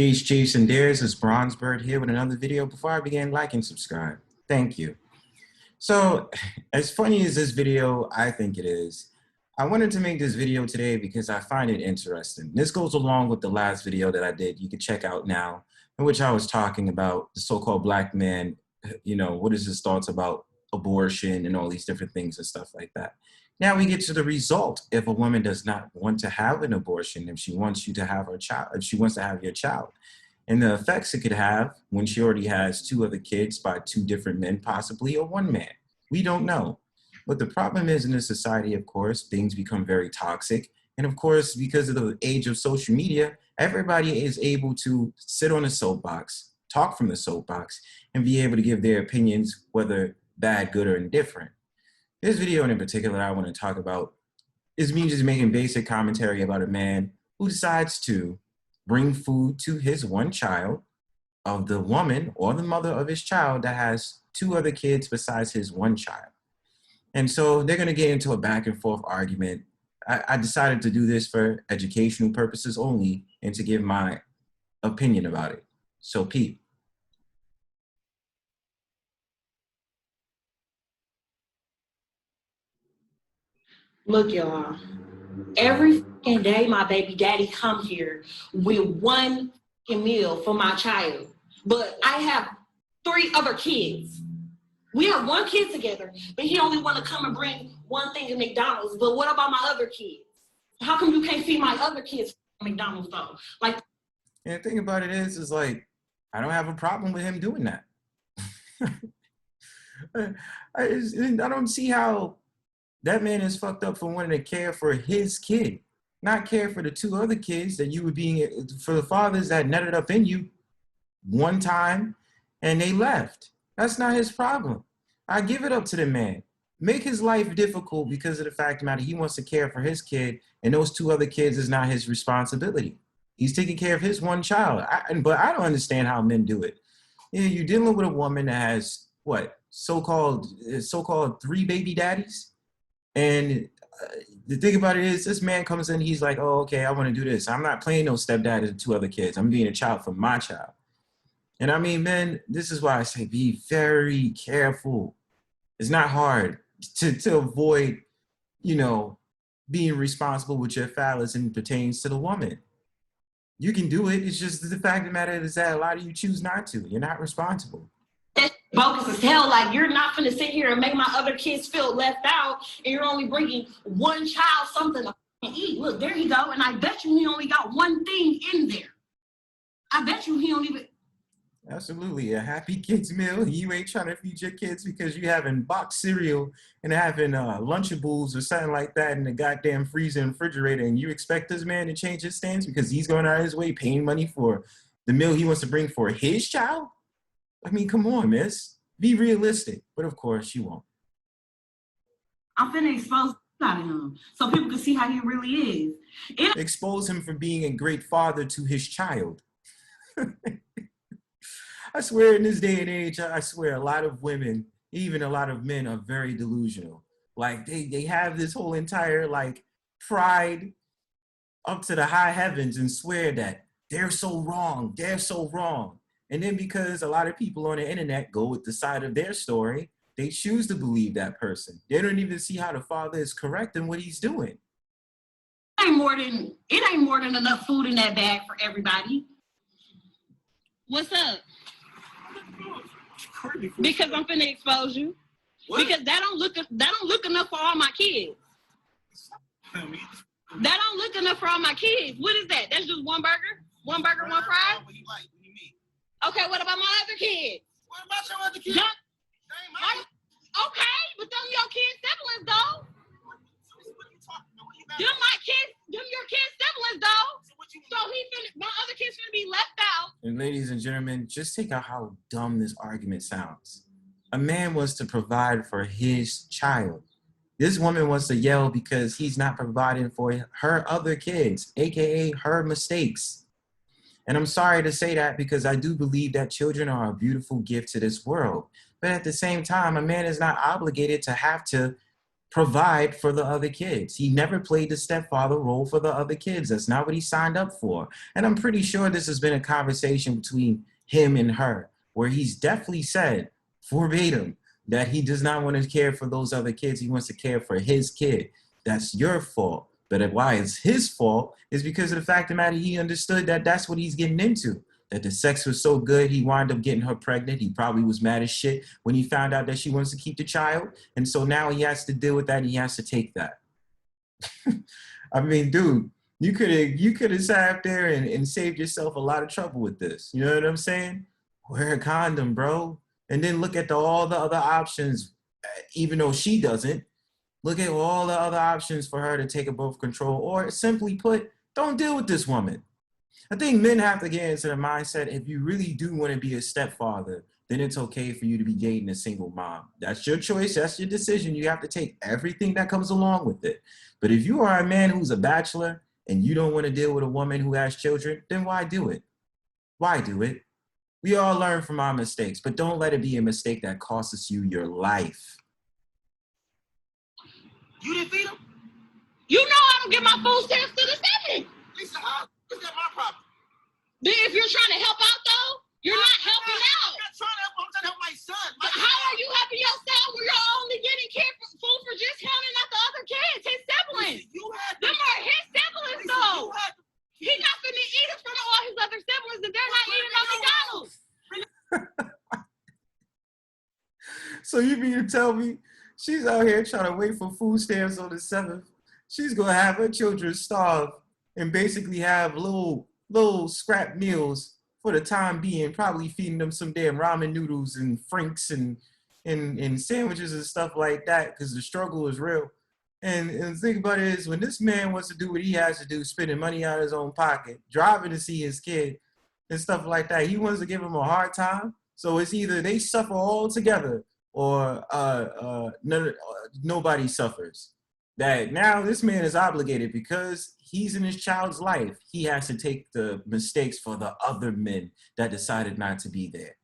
Peace, Chiefs, and Dares. It's Bronzebird here with another video. Before I begin, like and subscribe. Thank you. So, as funny as this video I think it is, I wanted to make this video today because I find it interesting. This goes along with the last video that I did. You can check out now, in which I was talking about the so-called black man, what is his thoughts about abortion and all these different things and stuff like that. Now we get to the result. If a woman does not want to have an abortion, if she wants you to have her child, if she wants to have your child, and the effects it could have when she already has two other kids by two different men, possibly, or one man. We don't know. But the problem is in this society, of course, things become very toxic. And of course, because of the age of social media, everybody is able to sit on a soapbox, talk from the soapbox, and be able to give their opinions, whether bad, good, or indifferent. This video in particular I want to talk about is me just making basic commentary about a man who decides to bring food to his one child of the woman or the mother of his child that has two other kids besides his one child. And so they're going to get into a back and forth argument. I decided to do this for educational purposes only and to give my opinion about it. So Pete. Look, y'all, every fucking day my baby daddy come here with one meal for my child. But I have three other kids. We have one kid together, but he only want to come and bring one thing to McDonald's. But what about my other kids? How come you can't feed my other kids McDonald's though? Like, and the thing about it is like, I don't have a problem with him doing that. I don't see how that man is fucked up for wanting to care for his kid, not care for the two other kids that you were being, for the fathers that netted up in you one time and they left. That's not his problem. I give it up to the man. Make his life difficult because of the fact of the matter he wants to care for his kid and those two other kids is not his responsibility. He's taking care of his one child. But I don't understand how men do it. You're dealing with a woman that has what? So-called three baby daddies? And the thing about it is this man comes in, he's like, oh, okay, I want to do this. I'm not playing no stepdad and two other kids. I'm being a child for my child. And I mean, men, this is why I say be very careful. It's not hard to avoid, being responsible with your phallus and pertains to the woman. You can do it. It's just the fact of the matter is that a lot of you choose not to. You're not responsible. that's bogus as hell. Like, you're not gonna sit here and make my other kids feel left out, and you're only bringing one child something to eat. Look, there you go. And I bet you he only got one thing in there. I bet you he don't even. Absolutely, a happy kids meal. You ain't trying to feed your kids because you having boxed cereal and having Lunchables or something like that in the goddamn freezer and refrigerator, and you expect this man to change his stance because he's going out of his way paying money for the meal he wants to bring for his child? I mean, come on, miss. Be realistic. But of course, you won't. I'm finna expose him so people can see how he really is. Expose him for being a great father to his child. I swear in this day and age, I swear a lot of women, even a lot of men are very delusional. Like they have this whole entire like pride up to the high heavens and swear that they're so wrong, they're so wrong. And then because a lot of people on the internet go with the side of their story, they choose to believe that person. They don't even see how the father is correct in what he's doing. It ain't more than enough food in that bag for everybody. What's up? Because I'm finna expose you. What? Because that don't look enough for all my kids. That don't look enough for all my kids. What is that? That's just one burger? One burger, one fry? What do you like? What do you mean? Okay, what about my other kids? What about your other kids? Okay, but them your kids' siblings though. What are you talking about? What are you about? Them my kids, them your kids' siblings though. So my other kids gonna be left out. And ladies and gentlemen, just take out how dumb this argument sounds. A man wants to provide for his child. This woman wants to yell because he's not providing for her other kids, AKA her mistakes. And I'm sorry to say that because I do believe that children are a beautiful gift to this world. But at the same time, a man is not obligated to have to provide for the other kids. He never played the stepfather role for the other kids. That's not what he signed up for. And I'm pretty sure this has been a conversation between him and her, where he's definitely said verbatim that he does not want to care for those other kids. He wants to care for his kid. That's your fault. But why it's his fault is because of the fact of the matter, he understood that that's what he's getting into. That the sex was so good, he wound up getting her pregnant. He probably was mad as shit when he found out that she wants to keep the child. And so now he has to deal with that and he has to take that. I mean, dude, you could have sat up there and saved yourself a lot of trouble with this. You know what I'm saying? Wear a condom, bro. And then look at all the other options, even though she doesn't. Look at all the other options for her to take a birth control, or simply put, don't deal with this woman. I think men have to get into the mindset, if you really do want to be a stepfather, then it's okay for you to be dating a single mom. That's your choice. That's your decision. You have to take everything that comes along with it. But if you are a man who's a bachelor and you don't want to deal with a woman who has children, then why do it? Why do it? We all learn from our mistakes, but don't let it be a mistake that costs you your life. You didn't feed him? You know I don't get my food stamps to the 7th. Lisa, how is that my problem? Then if you're trying to help out, though, you're not helping out. I'm not trying to help. I'm trying to help my son. How are you helping yourself when you're only getting food for just him and not the other kids, his siblings? You had Them are his siblings, Lisa, though. you had He's not finna eat in front of all his other siblings if they're not eating on McDonald's. So you mean to tell me she's out here trying to wait for food stamps on the 7th? She's gonna have her children starve and basically have little scrap meals for the time being, probably feeding them some damn ramen noodles and franks and sandwiches and stuff like that, because the struggle is real. And the thing about it is, when this man wants to do what he has to do, spending money out of his own pocket, driving to see his kid and stuff like that, he wants to give him a hard time. So it's either they suffer all together or nobody suffers. That now this man is obligated because he's in his child's life. He has to take the mistakes for the other men that decided not to be there.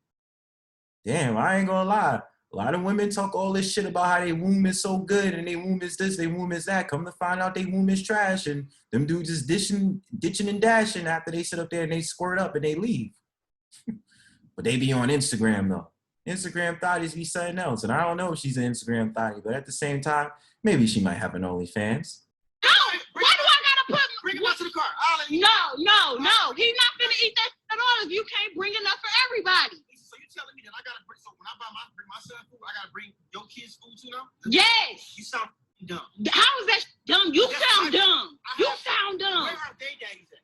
Damn, I ain't gonna lie. A lot of women talk all this shit about how their womb is so good and their womb is this, their womb is that. Come to find out their womb is trash and them dudes is ditching and dashing after they sit up there and they squirt up and they leave. But they be on Instagram though. Instagram thotties be something else. And I don't know if she's an Instagram thottie, but at the same time, maybe she might have an OnlyFans. No, why do I gotta put... Bring him out to the car. I'll let you. No. He's not gonna eat that at all if you can't bring enough for everybody. Lisa, so you telling me that I gotta bring, so when I bring my son food, I gotta bring your kids food too now? Yes. You sound dumb. How is that dumb? You That's sound right. dumb. You sound dumb. Where are they daddies at?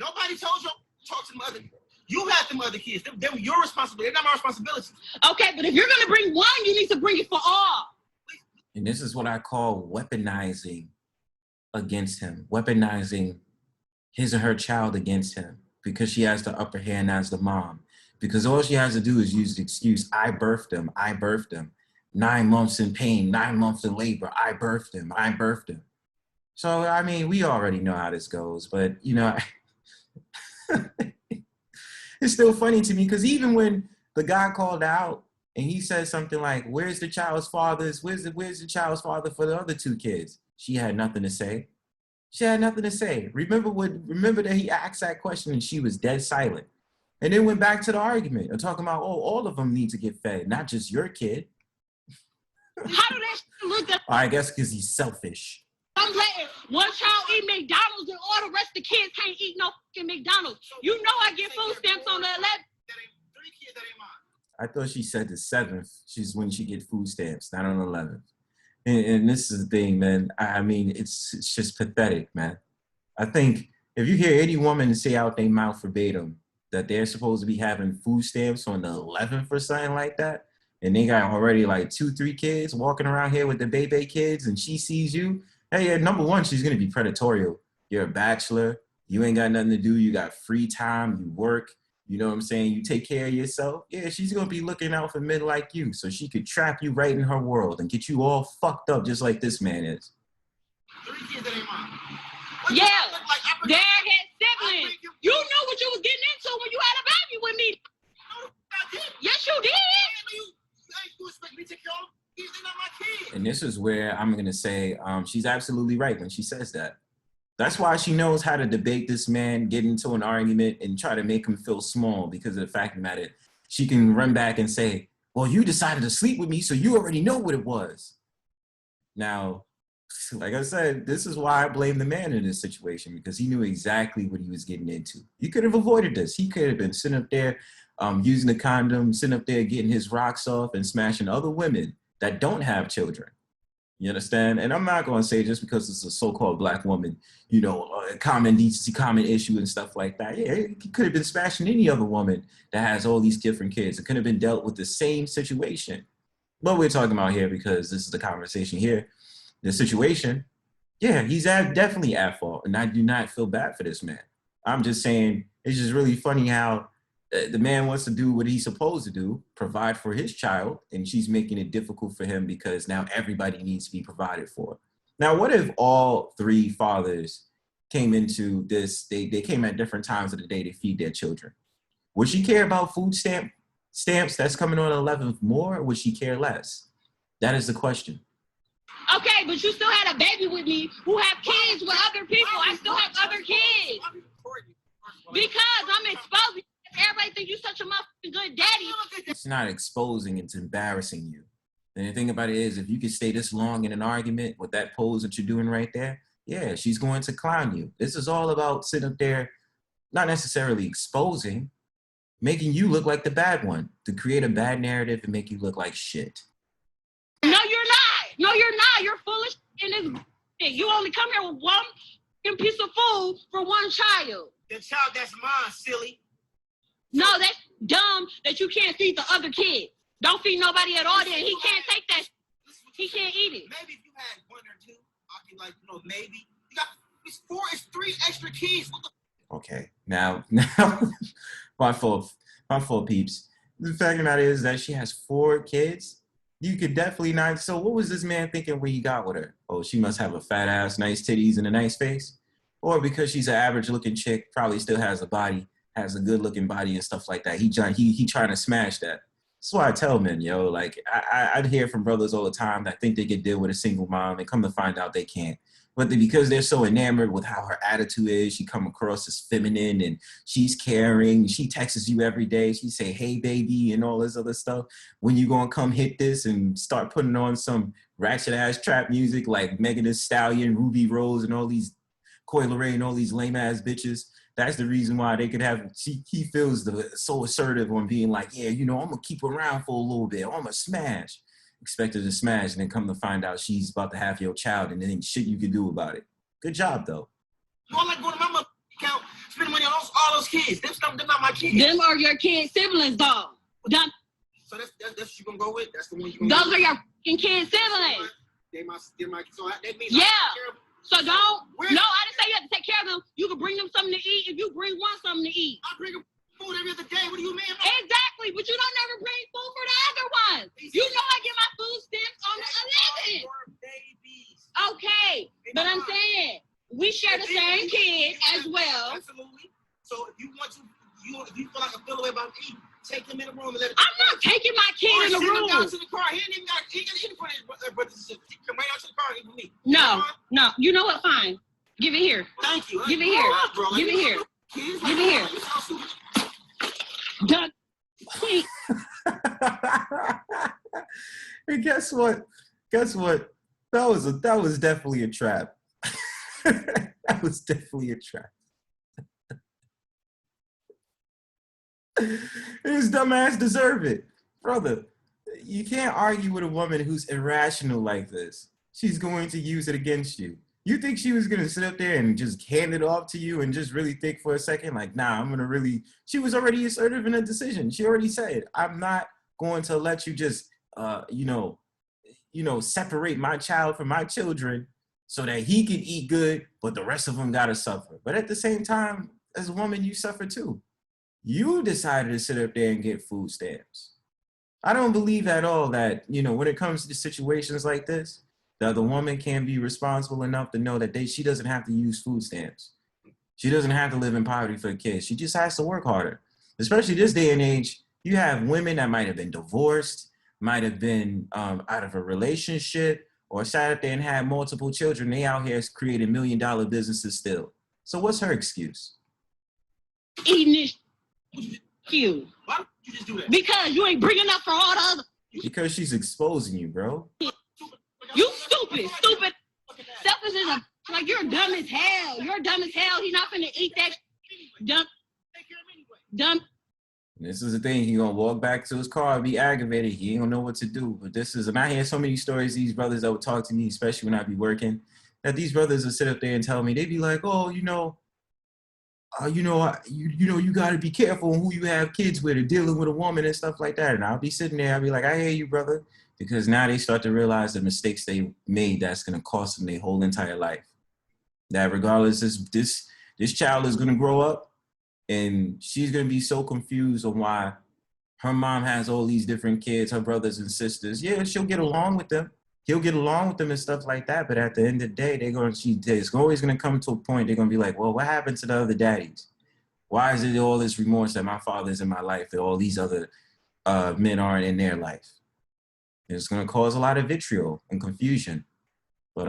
Nobody told you to talk to them other. You had them other kids. They were your responsibility. They're not my responsibility. Okay, but if you're gonna bring one, you need to bring it for all. And this is what I call weaponizing against him, weaponizing his or her child against him because she has the upper hand as the mom. Because all she has to do is use the excuse, I birthed him. 9 months in pain, 9 months in labor, I birthed him. So, I mean, we already know how this goes, but, you know, it's still funny to me because even when the guy called out and he said something like, where's the child's father for the other 2 kids? She had nothing to say. Remember that he asked that question and she was dead silent. And then went back to the argument of talking about, oh, all of them need to get fed, not just your kid. How do that look at? I guess because he's selfish. I'm letting one child eat McDonald's and all the rest of the kids can't eat no fucking McDonald's. You know I get food stamps on the 11th. That ain't 3 kids that ain't mine. I thought she said the 7th. She's when she get food stamps, not on the 11th. And this is the thing, man. I mean, it's just pathetic, man. I think if you hear any woman say out their mouth verbatim that they're supposed to be having food stamps on the 11th or something like that, and they got already like 2-3 kids walking around here with the baby kids, and she sees you, hey, number one, she's gonna be predatory. You're a bachelor, you ain't got nothing to do, you got free time, you work, you know what I'm saying, you take care of yourself. Yeah, she's gonna be looking out for men like you, so she could trap you right in her world and get you all fucked up just like this man is. 3 kids that ain't mine. Yeah, they're his siblings. You knew what you was getting into when you had a baby with me. No, I did. Yes, you did. You expect me to take care of them? They're not my kids. And this is where I'm going to say she's absolutely right when she says that. That's why she knows how to debate this man, get into an argument, and try to make him feel small because of the fact of the matter. She can run back and say, well, you decided to sleep with me, so you already know what it was. Now, like I said, this is why I blame the man in this situation, because he knew exactly what he was getting into. He could have avoided this. He could have been sitting up there using the condom, sitting up there getting his rocks off and smashing other women that don't have children. You understand? And I'm not going to say just because it's a so-called black woman, you know, common decency, common issue and stuff like that. Yeah, he could have been smashing any other woman that has all these different kids. It could have been dealt with the same situation. But we're talking about here because this is the conversation here. The situation, yeah, he's definitely at fault. And I do not feel bad for this man. I'm just saying it's just really funny how the man wants to do what he's supposed to do, provide for his child, and she's making it difficult for him because now everybody needs to be provided for. Now, what if all three fathers came into this, they came at different times of the day to feed their children? Would she care about stamps that's coming on the 11th more, or would she care less? That is the question. Okay, but you still had a baby with me who have kids with other people. I still have other kids. Because I'm exposing. Everybody think you're such a motherfucking good daddy. It's not exposing, it's embarrassing you. And the thing about it is, if you can stay this long in an argument with that pose that you're doing right there, yeah, she's going to clown you. This is all about sitting up there, not necessarily exposing, making you look like the bad one, to create a bad narrative and make you look like shit. No, you're not. No, you're not. You're foolish in this. You only come here with one piece of food for one child. The child that's mine, silly. No, that's dumb that you can't feed the other kids. Don't feed nobody at all then. He can't take that. He can't eat it. Maybe if you had one or two, I could maybe. You got it's 3 extra kids. What the Okay, now, my fault, peeps. The fact of the matter is that she has 4 kids. You could definitely not. So what was this man thinking when he got with her? Oh, she must have a fat ass, nice titties, and a nice face? Or because she's an average looking chick, probably still has a body, has a good looking body and stuff like that. He trying to smash that. That's why I tell men, yo, like I'd hear from brothers all the time that think they could deal with a single mom and come to find out they can't. But because they're so enamored with how her attitude is, she come across as feminine and she's caring. She texts you every day. She say, hey, baby, and all this other stuff. When you gonna come hit this and start putting on some ratchet ass trap music like Megan Thee Stallion, Ruby Rose, and all these Coi Leray and all these lame ass bitches. That's the reason why they could have, he feels so assertive on being like, yeah, you know, I'm going to keep around for a little bit. I'm going to smash. Expected to smash, and then come to find out she's about to have your child, and then ain't shit you can do about it. Good job, though. You don't like going to my mother account, spending money on all those kids. They're not my kids. Them are your kids' siblings, dog. So that's what you going to go with? That's the one you going to go with? Those are your fucking kids' siblings. They're my so that means yeah. So don't, no, I didn't say you have to take care of them. You can bring them something to eat if you bring one something to eat. I bring them food every other day. What do you mean? Exactly, but you don't never bring food for the other ones. You know I get my food stamps on the 11th. Babies. Okay, but I'm saying, we share the same kids as well. Absolutely. So if you want to, if you feel like I feel away about me, take them in the room and let them. I'm not taking my kid in the room. Down to the car. He ain't even got any for his brothers. Come right out to the car and eat with me. No. You know what? Fine. Give it here. Thank you. Give it here. Give it here. Give it here. Done. And guess what? That was definitely a trap. That was definitely a trap. His dumbass deserve it. Brother, you can't argue with a woman who's irrational like this. She's going to use it against you. You think she was going to sit up there and just hand it off to you and just really think for a second, like, nah, I'm going to really, she was already assertive in a decision. She already said, I'm not going to let you just, separate my child from my children so that he can eat good, but the rest of them got to suffer. But at the same time, as a woman, you suffer too. You decided to sit up there and get food stamps. I don't believe at all that, when it comes to situations like this, that the woman can be responsible enough to know that she doesn't have to use food stamps. She doesn't have to live in poverty for a kid. She just has to work harder. Especially this day and age, you have women that might have been divorced, might have been out of a relationship, or sat up there and had multiple children. They out here creating $1 million businesses still. So what's her excuse? Eating this you. Why don't you just do that? Because you ain't bringing up for all the other. Because she's exposing you, bro. You stupid. Selfish is a, like, you're dumb as hell. You're dumb as hell. He's not finna eat that dumb. Dumb. This is the thing. He gonna walk back to his car and be aggravated. He don't know what to do. But this is, and I hear so many stories, these brothers that would talk to me, especially when I be working, that these brothers will sit up there and tell me, they be like, oh, you got to be careful who you have kids with or dealing with a woman and stuff like that. And I'll be sitting there, I'll be like, I hear you, brother. Because now they start to realize the mistakes they made that's going to cost them their whole entire life. That regardless, this child is going to grow up and she's going to be so confused on why her mom has all these different kids, her brothers and sisters. Yeah, she'll get along with them. He'll get along with them and stuff like that. But at the end of the day, it's always going to come to a point they're going to be like, well, what happened to the other daddies? Why is it all this remorse that my father's in my life and all these other men aren't in their life? It's going to cause a lot of vitriol and confusion. But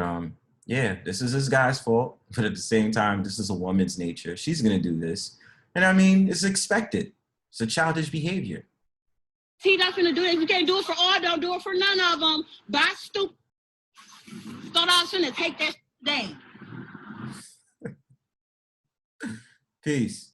yeah, this is this guy's fault. But at the same time, this is a woman's nature. She's going to do this. And I mean, it's expected. It's a childish behavior. He's not finna do that. If you can't do it for all, don't do it for none of them. Bye, stupid. Thought I was finna take that down. Peace.